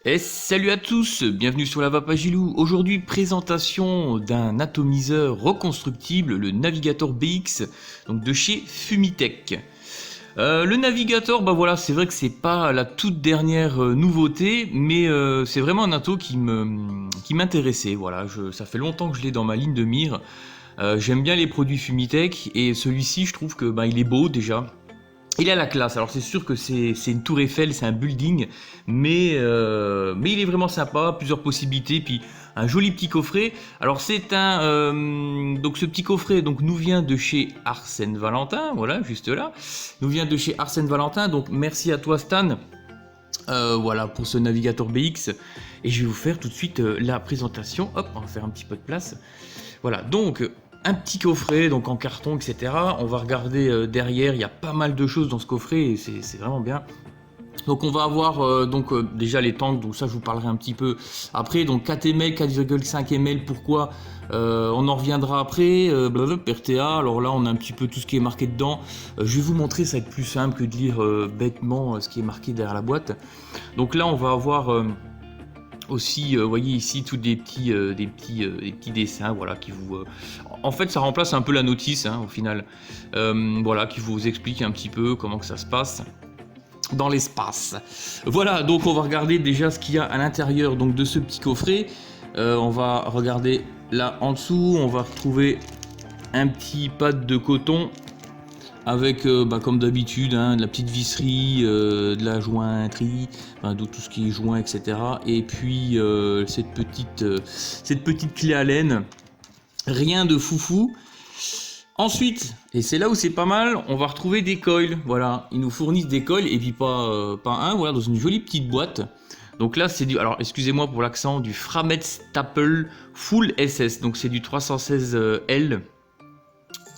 Et salut à tous, bienvenue sur la Vapagilou. Aujourd'hui, présentation d'un atomiseur reconstructible, le Navigator BX, donc de chez Fumitech. Le Navigator, bah voilà, c'est vrai que c'est pas la toute dernière nouveauté, mais c'est vraiment un ato qui m'intéressait. Voilà, ça fait longtemps que je l'ai dans ma ligne de mire. J'aime bien les produits Fumitech et celui-ci, je trouve que bah, il est beau déjà. Il a la classe, alors c'est sûr que c'est une tour Eiffel, c'est un building, mais il est vraiment sympa, plusieurs possibilités, puis un joli petit coffret. Alors c'est donc ce petit coffret donc nous vient de chez Arsène Valentin, voilà, juste là, nous vient de chez Arsène Valentin, donc merci à toi Stan, voilà pour ce navigateur BX, et je vais vous faire tout de suite la présentation, hop, on va faire un petit peu de place. Voilà, donc un petit coffret, donc en carton, etc. On va regarder derrière, il y a pas mal de choses dans ce coffret et c'est vraiment bien. Donc on va avoir déjà les tanks, donc ça je vous parlerai un petit peu après. Donc 4 ml, 4,5 ml, pourquoi on en reviendra après. RTA, alors là on a un petit peu tout ce qui est marqué dedans. Je vais vous montrer, ça va être plus simple que de lire bêtement ce qui est marqué derrière la boîte. Donc là on va avoir aussi, vous voyez ici tous des petits dessins, voilà, qui vous. En fait, ça remplace un peu la notice, hein, au final, voilà, qui vous explique un petit peu comment que ça se passe dans l'espace. Voilà, donc on va regarder déjà ce qu'il y a à l'intérieur donc de ce petit coffret. On va regarder là en dessous, on va retrouver un petit pad de coton avec comme d'habitude hein, de la petite visserie, de la jointerie, enfin, de tout ce qui est joint, etc. Et puis cette petite clé à laine, rien de foufou. Ensuite, et c'est là où c'est pas mal, on va retrouver des coils. Voilà, ils nous fournissent des coils et puis pas un, voilà, dans une jolie petite boîte. Donc là, c'est du, alors excusez-moi pour l'accent, du Framet Staple Full SS. Donc c'est du 316L.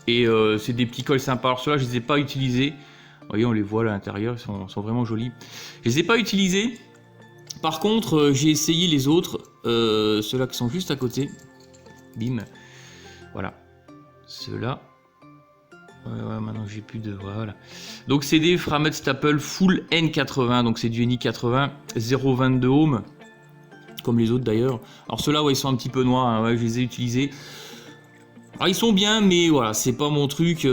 Et c'est des petits cols sympas. Alors ceux-là, je les ai pas utilisés. Vous voyez, on les voit là à l'intérieur, ils sont vraiment jolis. Je les ai pas utilisés. Par contre, j'ai essayé les autres, ceux-là qui sont juste à côté. Bim. Voilà. Ceux-là. Ouais, maintenant j'ai plus de. Voilà. Donc c'est des Framet Staple Full N80. Donc c'est du NI80 0,22 ohm. Comme les autres d'ailleurs. Alors ceux-là, ouais, ils sont un petit peu noirs. Hein, ouais, je les ai utilisés. Alors ils sont bien, mais voilà, c'est pas mon truc.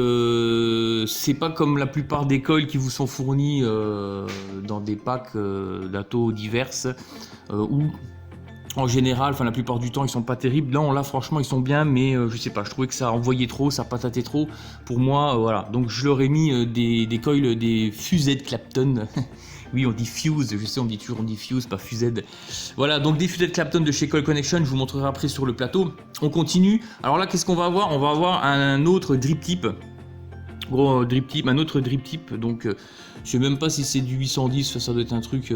C'est pas comme la plupart des coils qui vous sont fournis dans des packs d'atos diverses, où en général, enfin la plupart du temps, ils sont pas terribles. Là, franchement, ils sont bien, mais je sais pas, je trouvais que ça envoyait trop, ça patatait trop. Pour moi, voilà. Donc je leur ai mis des coils, des fusées de Clapton. Oui, on dit fuse, je sais, on dit fuse, pas fused. Voilà, donc des fusées de Clapton de chez Coil Connection, je vous montrerai après sur le plateau. On continue. Alors là, qu'est-ce qu'on va avoir? On va avoir un autre drip tip. Gros drip tip, un autre drip tip. Donc, je sais même pas si c'est du 810, ça doit être un truc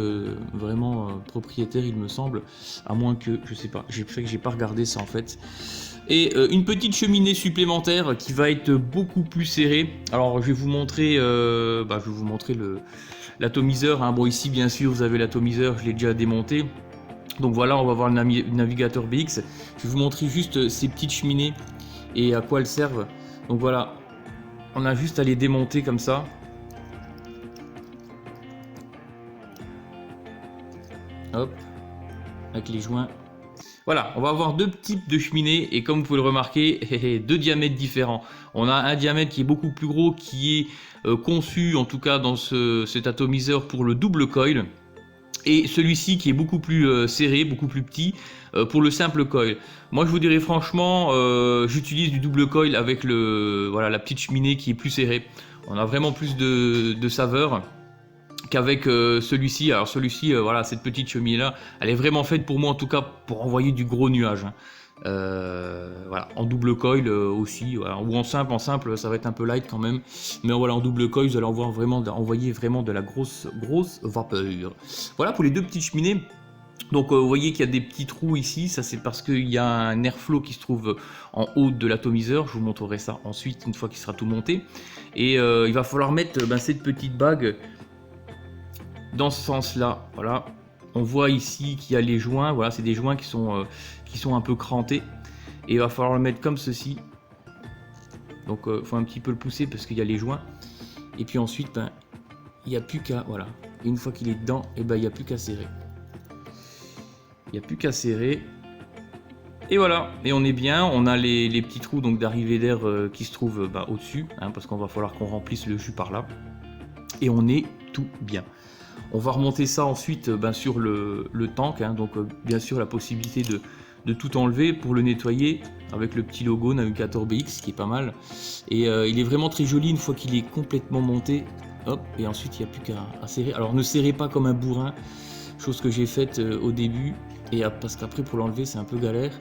vraiment propriétaire, il me semble. À moins que, je sais pas, j'ai pas regardé ça en fait. Et une petite cheminée supplémentaire qui va être beaucoup plus serrée. Alors, je vais vous montrer, l'atomiseur, hein. Bon, ici bien sûr vous avez l'atomiseur, je l'ai déjà démonté. Donc voilà, on va voir le navigateur BX. Je vais vous montrer juste ces petites cheminées et à quoi elles servent. Donc voilà, on a juste à les démonter comme ça. Hop, avec les joints. Voilà, on va avoir deux types de cheminées et comme vous pouvez le remarquer, deux diamètres différents. On a un diamètre qui est beaucoup plus gros, qui est conçu en tout cas dans cet atomiseur pour le double coil. Et celui-ci qui est beaucoup plus serré, beaucoup plus petit pour le simple coil. Moi je vous dirais franchement, j'utilise du double coil avec la petite cheminée qui est plus serrée. On a vraiment plus de saveur qu'avec celui-ci. Alors celui-ci, voilà, cette petite cheminée là, elle est vraiment faite pour moi en tout cas pour envoyer du gros nuage. Hein. Voilà, en double coil aussi, voilà. Ou en simple ça va être un peu light quand même, mais voilà, en double coil vous allez envoyer vraiment de la grosse vapeur. Voilà pour les deux petites cheminées. Donc vous voyez qu'il y a des petits trous ici, ça c'est parce qu'il y a un airflow qui se trouve en haut de l'atomiseur, je vous montrerai ça ensuite une fois qu'il sera tout monté. Et il va falloir mettre cette petite bague dans ce sens là, voilà. On voit ici qu'il y a les joints, voilà, c'est des joints qui sont un peu crantés. Et il va falloir le mettre comme ceci. Donc il faut un petit peu le pousser parce qu'il y a les joints. Et puis ensuite, il n'y a plus qu'à, voilà. Et une fois qu'il est dedans, il n'y a plus qu'à serrer. Il n'y a plus qu'à serrer. Et voilà, et on est bien, on a les petits trous d'arrivée d'air qui se trouvent au-dessus, hein, parce qu'on va falloir qu'on remplisse le jus par là. Et on est tout bien. On va remonter ça ensuite sur le tank, hein, donc bien sûr la possibilité de tout enlever pour le nettoyer avec le petit logo Navigator BX qui est pas mal. Et il est vraiment très joli une fois qu'il est complètement monté. Hop, et ensuite il n'y a plus qu'à serrer. Alors ne serrez pas comme un bourrin, chose que j'ai faite au début, et parce qu'après pour l'enlever c'est un peu galère.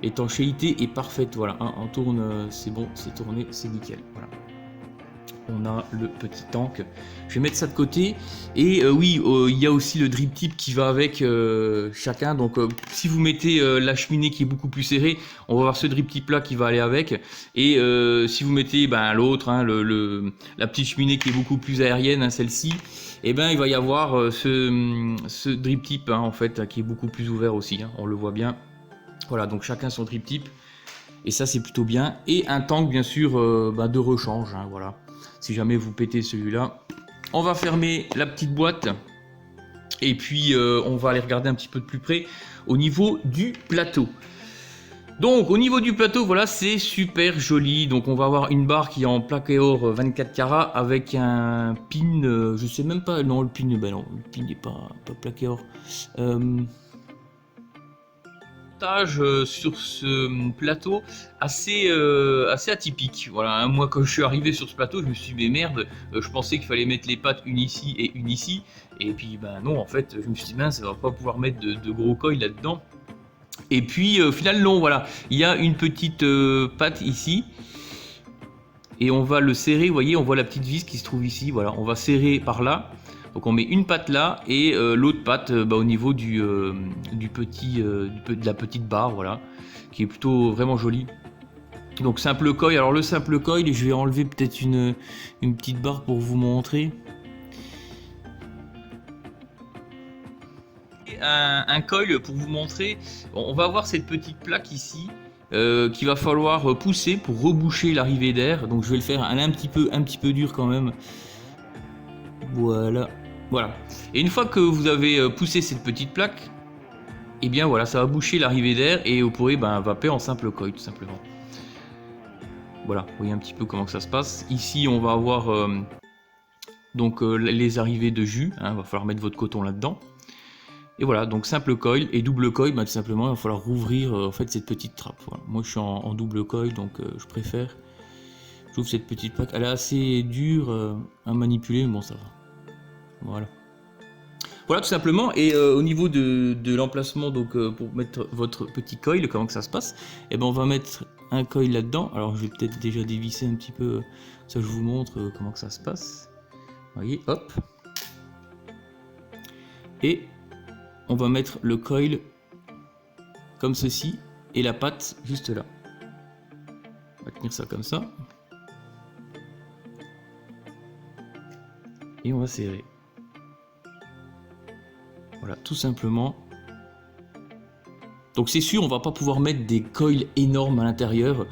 L'étanchéité est parfaite, voilà, hein, on tourne, c'est bon, c'est tourné, c'est nickel, voilà. On a le petit tank, je vais mettre ça de côté, et oui, il y a aussi le drip tip qui va avec chacun, donc si vous mettez la cheminée qui est beaucoup plus serrée, on va avoir ce drip tip là qui va aller avec, et si vous mettez l'autre, hein, la petite cheminée qui est beaucoup plus aérienne, hein, celle-ci, et il va y avoir ce drip tip, hein, en fait, qui est beaucoup plus ouvert aussi, hein, on le voit bien. Voilà, donc chacun son drip tip, et ça c'est plutôt bien, et un tank bien sûr de rechange, hein, voilà, si jamais vous pétez celui-là. On va fermer la petite boîte, et puis on va aller regarder un petit peu de plus près au niveau du plateau. Donc au niveau du plateau, voilà, c'est super joli. Donc on va avoir une barre qui est en plaqué or 24 carats avec un pin, je sais même pas, non le pin, non, le pin n'est pas plaqué or. Sur ce plateau assez atypique, voilà, hein. Moi quand je suis arrivé sur ce plateau je me suis dit mais merde, je pensais qu'il fallait mettre les pattes une ici et une ici, et puis non, en fait je me suis dit mince, ça va pas pouvoir mettre de gros coils là dedans, et puis au final non, voilà, il y a une petite patte ici et on va le serrer, vous voyez, on voit la petite vis qui se trouve ici, voilà, on va serrer par là. Donc on met une patte là et l'autre patte au niveau de la petite barre, voilà, qui est plutôt vraiment jolie. Donc simple coil, alors le simple coil, je vais enlever peut-être une petite barre pour vous montrer. Un coil pour vous montrer, on va avoir cette petite plaque ici. Qu'il va falloir pousser pour reboucher l'arrivée d'air, donc je vais le faire un petit peu dur quand même. Voilà. Et une fois que vous avez poussé cette petite plaque, et bien voilà, ça va boucher l'arrivée d'air et vous pourrez vaper en simple coil tout simplement. Voilà, vous voyez un petit peu comment que ça se passe. Ici on va avoir les arrivées de jus, hein, va falloir mettre votre coton là-dedans. Et voilà, donc simple coil et double coil, tout simplement il va falloir rouvrir en fait cette petite trappe. Voilà. Moi je suis en double coil, donc je préfère. J'ouvre cette petite plaque, elle est assez dure à manipuler, mais bon ça va. Voilà tout simplement. Et au niveau de l'emplacement, donc pour mettre votre petit coil, comment que ça se passe, et on va mettre un coil là-dedans. Alors je vais peut-être déjà dévisser un petit peu, ça je vous montre comment que ça se passe. Vous voyez, hop. Et on va mettre le coil comme ceci et la patte juste là. On va tenir ça comme ça. Et on va serrer. Voilà, tout simplement. Donc c'est sûr, on va pas pouvoir mettre des coils énormes à l'intérieur.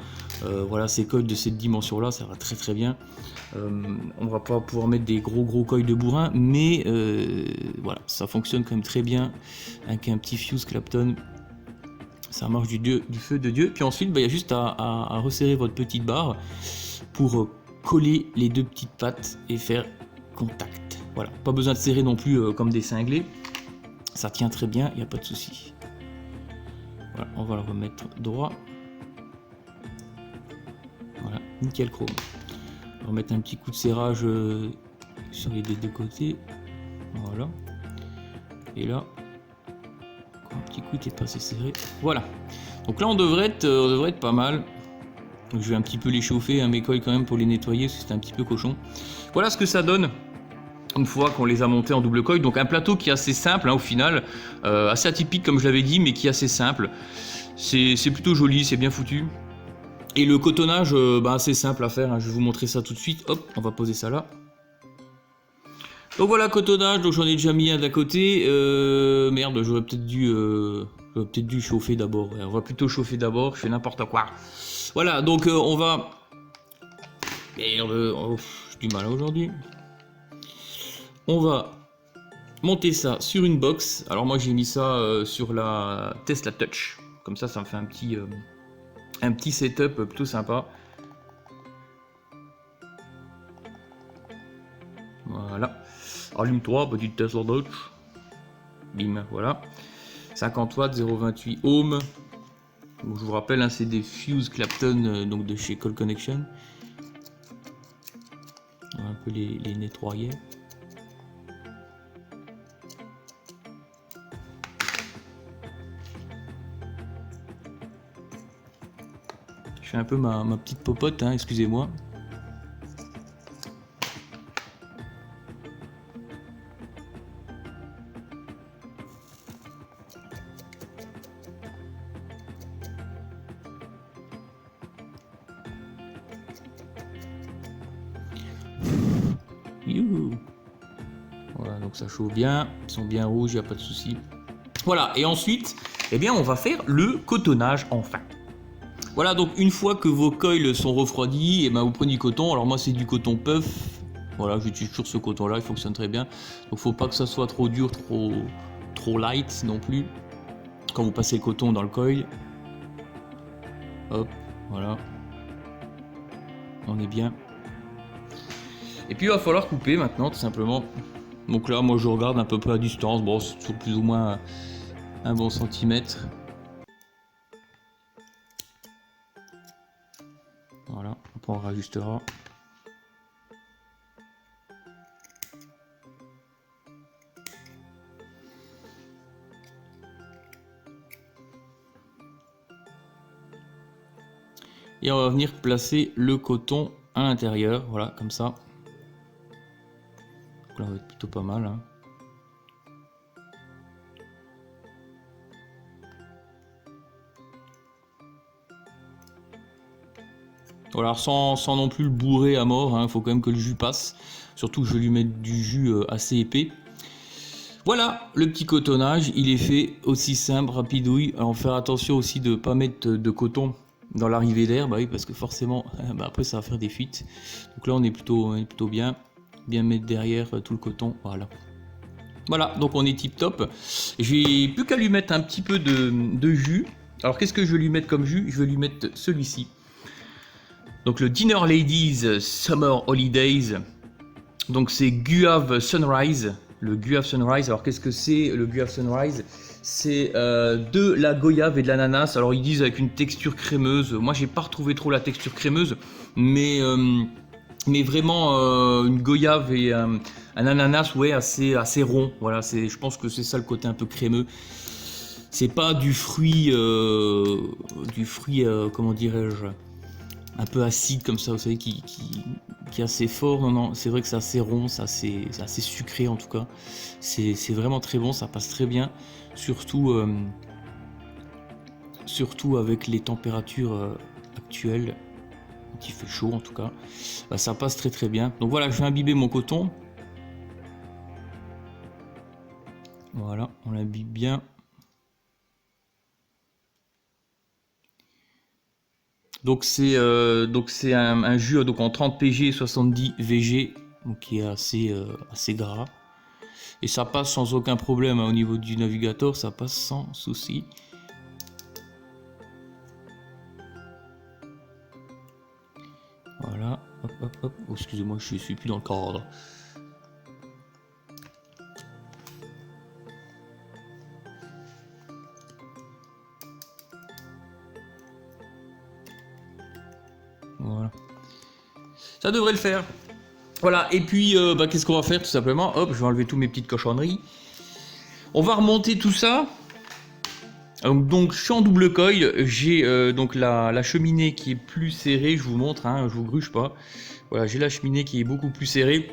Voilà, ces coils de cette dimension-là, ça va très très bien. On va pas pouvoir mettre des gros coils de bourrin, mais voilà, ça fonctionne quand même très bien avec un petit fuse Clapton. Ça marche du feu de Dieu. Puis ensuite, il y a juste à resserrer votre petite barre pour coller les deux petites pattes et faire contact. Voilà, pas besoin de serrer non plus comme des cinglés. Ça tient très bien, il n'y a pas de souci. Voilà, on va le remettre droit. Voilà, nickel chrome. On va remettre un petit coup de serrage sur les deux côtés. Voilà. Et là, un petit coup qui est pas assez serré. Voilà. Donc là, on devrait être pas mal. Donc, je vais un petit peu les chauffer, hein, mes coils quand même pour les nettoyer parce que c'est un petit peu cochon. Voilà ce que ça donne une fois qu'on les a montés en double coil. Donc un plateau qui est assez simple au final, assez atypique comme je l'avais dit, mais qui est assez simple. C'est plutôt joli, c'est bien foutu. Et le cotonnage, assez simple à faire, hein. Je vais vous montrer ça tout de suite. Hop, on va poser ça là. Donc voilà, cotonnage, donc j'en ai déjà mis un d'à côté. Merde, j'aurais peut-être dû chauffer d'abord. Ouais, on va plutôt chauffer d'abord, je fais n'importe quoi. Voilà, donc on va... Merde, j'ai du mal aujourd'hui. On va monter ça sur une box. Alors moi j'ai mis ça sur la Tesla Touch. Comme ça me fait un petit setup plutôt sympa. Voilà. Allume-toi, petite Tesla Touch. Bim, voilà. 50 watts, 0,28 ohms. Donc, je vous rappelle, hein, c'est des Fuse Clapton donc de chez Call Connection. On va un peu les nettoyer. Je fais un peu ma petite popote, hein, excusez-moi. Youhou. Voilà, donc ça chauffe bien, ils sont bien rouges, il n'y a pas de souci. Voilà, et ensuite, eh bien, on va faire le cotonnage enfin. Voilà, donc une fois que vos coils sont refroidis, et ben vous prenez du coton. Alors moi c'est du coton puff. Voilà, j'utilise toujours ce coton là, il fonctionne très bien. Donc faut pas que ça soit trop dur, trop light non plus. Quand vous passez le coton dans le coil. Hop, voilà. On est bien. Et puis il va falloir couper maintenant tout simplement. Donc là moi je regarde à peu près à distance. Bon c'est toujours plus ou moins un bon centimètre. Voilà, on rajustera. Et on va venir placer le coton à l'intérieur, voilà, comme ça. Donc là, on va être plutôt pas mal. Hein. Voilà, sans non plus le bourrer à mort, hein, faut quand même que le jus passe. Surtout que je vais lui mettre du jus assez épais. Voilà, le petit cotonnage, il est fait aussi simple, rapidouille. Alors faire attention aussi de ne pas mettre de coton dans l'arrivée d'air, bah oui, parce que forcément, bah après ça va faire des fuites. Donc là on est plutôt bien mettre derrière tout le coton, voilà. Voilà, donc on est tip top. J'ai plus qu'à lui mettre un petit peu de jus. Alors qu'est-ce que je vais lui mettre comme jus? Je vais lui mettre celui-ci. Donc le Dinner Ladies Summer Holidays. Donc c'est Guave Sunrise. Le Guave Sunrise, alors qu'est-ce que c'est le Guave Sunrise? C'est de la goyave et de l'ananas. Alors ils disent avec une texture crémeuse. Moi j'ai pas retrouvé trop la texture crémeuse, mais vraiment une goyave et un ananas, ouais, assez rond. Voilà, je pense que c'est ça le côté un peu crémeux. C'est pas du fruit, comment dirais-je, un peu acide comme ça, vous savez, qui est assez fort. Non, c'est vrai que c'est assez rond, c'est assez sucré en tout cas. C'est vraiment très bon, ça passe très bien, surtout avec les températures actuelles. Quand il fait chaud en tout cas, bah, ça passe très bien. Donc voilà, je vais imbiber mon coton. Voilà, on l'imbibe bien. Donc c'est un jus donc en 30 pg 70 VG, donc qui est assez gras. Et ça passe sans aucun problème hein, au niveau du navigateur, ça passe sans souci. Voilà, hop. Oh, excusez-moi, je suis plus dans le cadre. Voilà. Ça devrait le faire. Voilà, et puis qu'est-ce qu'on va faire tout simplement? Hop, je vais enlever tous mes petites cochonneries. On va remonter tout ça. Donc je suis en double coil, j'ai donc la cheminée qui est plus serrée, je vous montre, hein, je vous gruge pas. Voilà, j'ai la cheminée qui est beaucoup plus serrée.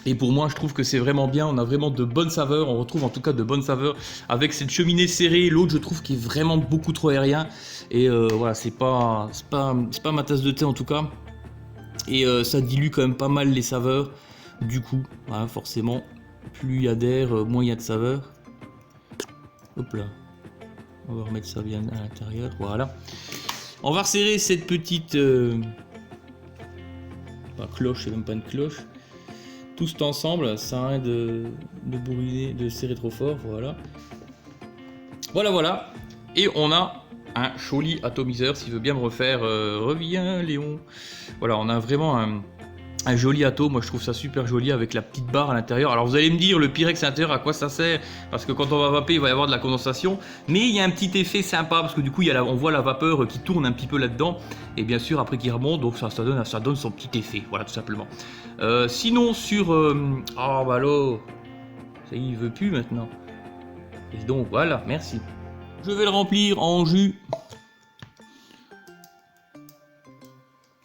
Et pour moi, je trouve que c'est vraiment bien, on a vraiment de bonnes saveurs, on retrouve en tout cas de bonnes saveurs avec cette cheminée serrée. L'autre, je trouve qui est vraiment beaucoup trop aérien. Et voilà, c'est pas ma tasse de thé en tout cas. Et ça dilue quand même pas mal les saveurs. Du coup, voilà, forcément, plus il y a d'air, moins il y a de saveurs. Hop là. On va remettre ça bien à l'intérieur, voilà. On va resserrer cette petite... pas cloche, c'est même pas une cloche. Tous ensemble, ça sert à rien de bourriner, de serrer trop fort, voilà. Voilà. Et on a un joli atomiseur, s'il veut bien me refaire, reviens Léon. Voilà, on a vraiment un joli atome, moi je trouve ça super joli avec la petite barre à l'intérieur. Alors vous allez me dire, le Pyrex à l'intérieur, à quoi ça sert? Parce que quand on va vaper, il va y avoir de la condensation. Mais il y a un petit effet sympa, parce que du coup, on voit la vapeur qui tourne un petit peu là-dedans. Et bien sûr, après qui remonte, donc ça donne son petit effet, voilà tout simplement. Sinon sur... Oh bah là, ça y est, il veut plus maintenant. Et donc voilà, merci. Je vais le remplir en jus.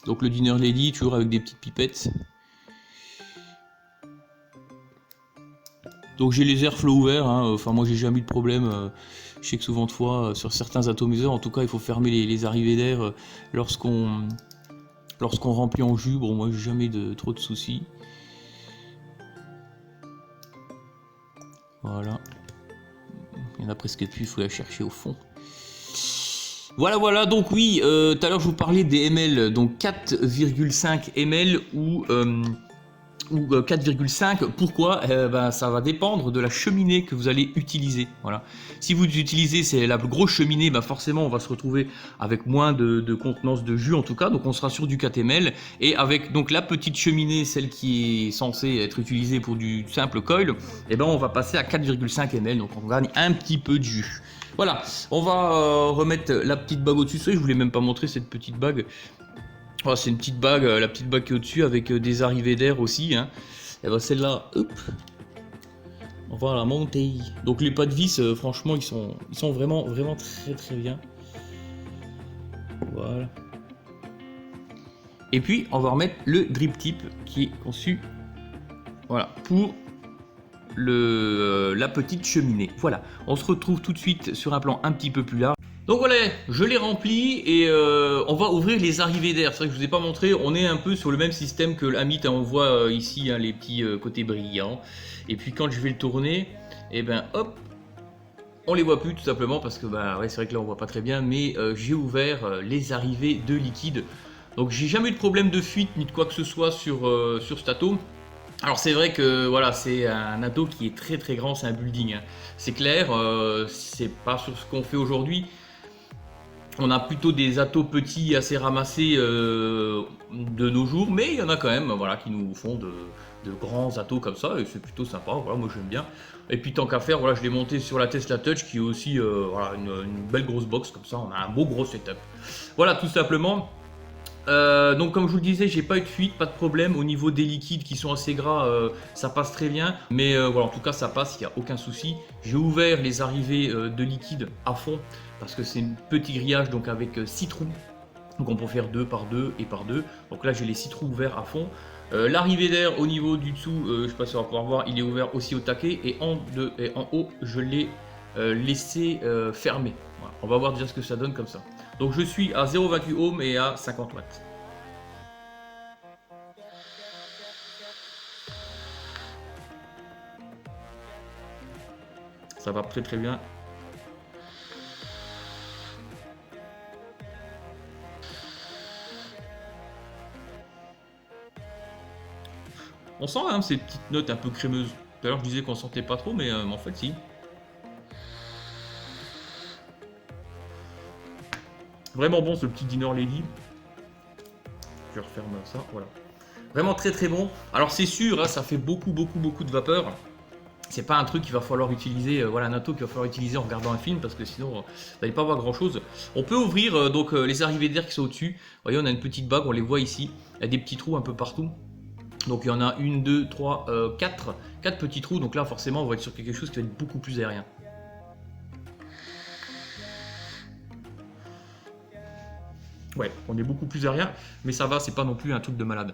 Donc le Dinner Lady, toujours avec des petites pipettes. Donc j'ai les airflow ouverts, hein. Enfin moi j'ai jamais eu de problème. Je sais que souvent de fois, sur certains atomiseurs, en tout cas il faut fermer les arrivées d'air lorsqu'on remplit en jus. Bon moi j'ai jamais trop de soucis. Voilà. Il y en a presque plus, il faut la chercher au fond. Voilà, donc oui, tout à l'heure je vous parlais des ml, donc 4,5 ml ou 4,5. Pourquoi? Ça va dépendre de la cheminée que vous allez utiliser. Voilà. Si vous utilisez c'est la grosse cheminée, forcément on va se retrouver avec moins de contenance de jus en tout cas, donc on sera sur du 4 ml. Et avec donc la petite cheminée, celle qui est censée être utilisée pour du simple coil, on va passer à 4,5 ml, donc on gagne un petit peu de jus. Voilà, on va remettre la petite bague au-dessus. Je voulais même pas montrer cette petite bague. Oh, c'est une petite bague, la petite bague qui est au-dessus avec des arrivées d'air aussi. Hein. Et celle-là, hop, on va la monter. Donc les pas de vis, franchement, ils sont vraiment très bien. Voilà. Et puis, on va remettre le drip tip qui est conçu, voilà, pour la petite cheminée. Voilà, on se retrouve tout de suite sur un plan un petit peu plus large. Donc voilà, je l'ai rempli et on va ouvrir les arrivées d'air. C'est vrai que je ne vous ai pas montré, on est un peu sur le même système que l'Amit. On voit ici les petits côtés brillants. Et puis quand je vais le tourner, hop, on les voit plus tout simplement parce que ouais, c'est vrai que là on voit pas très bien. Mais j'ai ouvert les arrivées de liquide. Donc j'ai jamais eu de problème de fuite ni de quoi que ce soit sur cet atome. Alors c'est vrai que voilà, c'est un atome qui est très grand, c'est un building. Hein. C'est clair, c'est pas sur ce qu'on fait aujourd'hui. On a plutôt des atos petits assez ramassés de nos jours, mais il y en a quand même voilà, qui nous font de grands atos comme ça, et c'est plutôt sympa, voilà, moi j'aime bien. Et puis tant qu'à faire, voilà, je l'ai monté sur la Tesla Touch, qui est aussi voilà, une belle grosse box, comme ça on a un beau gros setup. Voilà, tout simplement. Donc comme je vous le disais, j'ai pas eu de fuite, pas de problème au niveau des liquides qui sont assez gras, ça passe très bien. Mais voilà, en tout cas ça passe, il n'y a aucun souci. J'ai ouvert les arrivées de liquide à fond parce que c'est un petit grillage donc avec 6 trous. Donc on peut faire 2 par 2 et par 2. Donc là j'ai les 6 trous ouverts à fond. L'arrivée d'air au niveau du dessous, je sais pas si on va pouvoir voir, il est ouvert aussi au taquet. Et en haut je l'ai laissé fermé. Voilà. On va voir déjà ce que ça donne comme ça. Donc je suis à 0,28 ohms et à 50 watts. Ça va très bien. On sent hein, ces petites notes un peu crémeuses. Tout à l'heure je disais qu'on sentait pas trop, mais en fait si. Vraiment bon ce petit Dinner Lady. Je referme ça, voilà. Vraiment très bon. Alors c'est sûr, hein, ça fait beaucoup de vapeur. C'est pas un truc qu'il va falloir utiliser, voilà, un atome qu'il va falloir utiliser en regardant un film parce que sinon vous n'allez pas voir grand chose. On peut ouvrir donc les arrivées d'air qui sont au-dessus. Vous voyez, on a une petite bague, on les voit ici. Il y a des petits trous un peu partout. Donc il y en a 1, 2, 3, 4 petits trous. Donc là forcément on va être sur quelque chose qui va être beaucoup plus aérien. Ouais, on est beaucoup plus aérien, mais ça va, c'est pas non plus un truc de malade.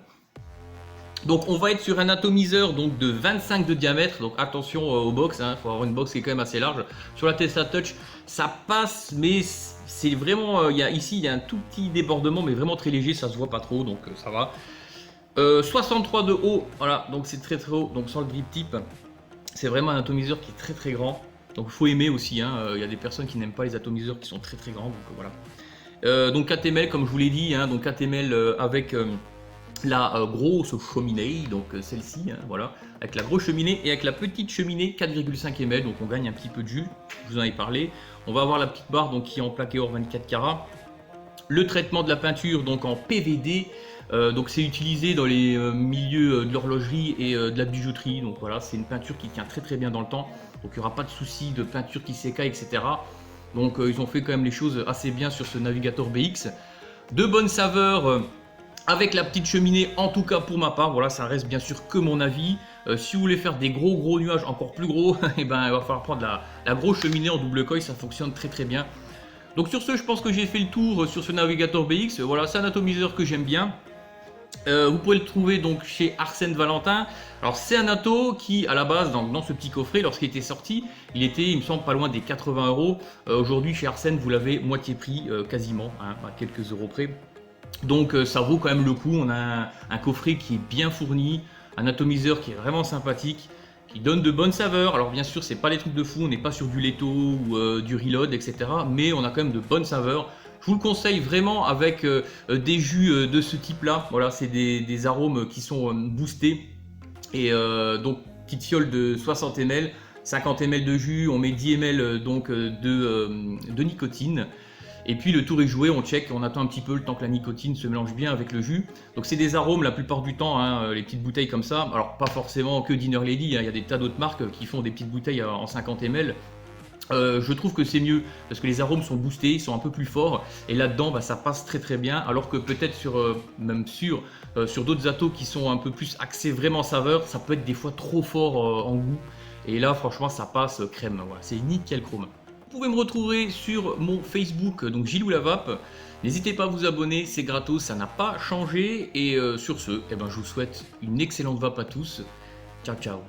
Donc on va être sur un atomiseur donc, de 25 de diamètre, donc attention aux box, il faut avoir une box qui est quand même assez large. Sur la Tesla Touch, ça passe, mais c'est vraiment, ici il y a un tout petit débordement, mais vraiment très léger, ça se voit pas trop, donc ça va. 63 de haut, voilà, donc c'est très haut, donc sans le drip tip, c'est vraiment un atomiseur qui est très grand. Donc il faut aimer aussi, hein. Il y a des personnes qui n'aiment pas les atomiseurs qui sont très grands, donc voilà. Donc 4 ml comme je vous l'ai dit, hein, donc 4 ml avec la grosse cheminée, donc celle-ci, hein, voilà, avec la grosse cheminée et avec la petite cheminée 4,5 ml, donc on gagne un petit peu de jus, je vous en ai parlé. On va avoir la petite barre donc, qui est en plaqué or 24 carats. Le traitement de la peinture donc en PVD, donc c'est utilisé dans les milieux de l'horlogerie et de la bijouterie, donc voilà, c'est une peinture qui tient très très bien dans le temps, donc il n'y aura pas de souci de peinture qui s'écaille, etc. Donc ils ont fait quand même les choses assez bien sur ce Navigator BX. De bonnes saveurs avec la petite cheminée, en tout cas pour ma part, voilà, ça reste bien sûr que mon avis. Si vous voulez faire des gros nuages encore plus gros, et ben, il va falloir prendre la grosse cheminée en double coil, ça fonctionne très très bien. Donc sur ce, je pense que j'ai fait le tour sur ce Navigator BX. Voilà, c'est un atomiseur que j'aime bien. Vous pouvez le trouver donc chez Arsène Valentin. Alors c'est un ato qui à la base dans ce petit coffret lorsqu'il était sorti, il était il me semble pas loin des 80 €. Aujourd'hui chez Arsène vous l'avez moitié prix quasiment, hein, à quelques euros près. Donc ça vaut quand même le coup. On a un coffret qui est bien fourni, un atomiseur qui est vraiment sympathique, qui donne de bonnes saveurs. Alors bien sûr c'est pas les trucs de fou, on n'est pas sur du Leto ou du Reload, etc. Mais on a quand même de bonnes saveurs. Je vous le conseille vraiment avec des jus de ce type là. Voilà, c'est des arômes qui sont boostés. Et donc petite fiole de 60 ml, 50 ml de jus, on met 10 ml donc, de nicotine. Et puis le tour est joué, on check, on attend un petit peu le temps que la nicotine se mélange bien avec le jus. Donc c'est des arômes la plupart du temps, hein, les petites bouteilles comme ça. Alors pas forcément que Dinner Lady, hein, il y a des tas d'autres marques qui font des petites bouteilles en 50 ml. Je trouve que c'est mieux parce que les arômes sont boostés, ils sont un peu plus forts et là-dedans bah, ça passe très très bien, alors que peut-être sur d'autres atos qui sont un peu plus axés vraiment saveur, ça peut être des fois trop fort en goût et là franchement ça passe crème, voilà, c'est nickel chrome. Vous pouvez me retrouver sur mon Facebook, donc Gilou la Vape. N'hésitez pas à vous abonner, c'est gratos, ça n'a pas changé et sur ce, eh ben, je vous souhaite une excellente vape à tous. Ciao ciao.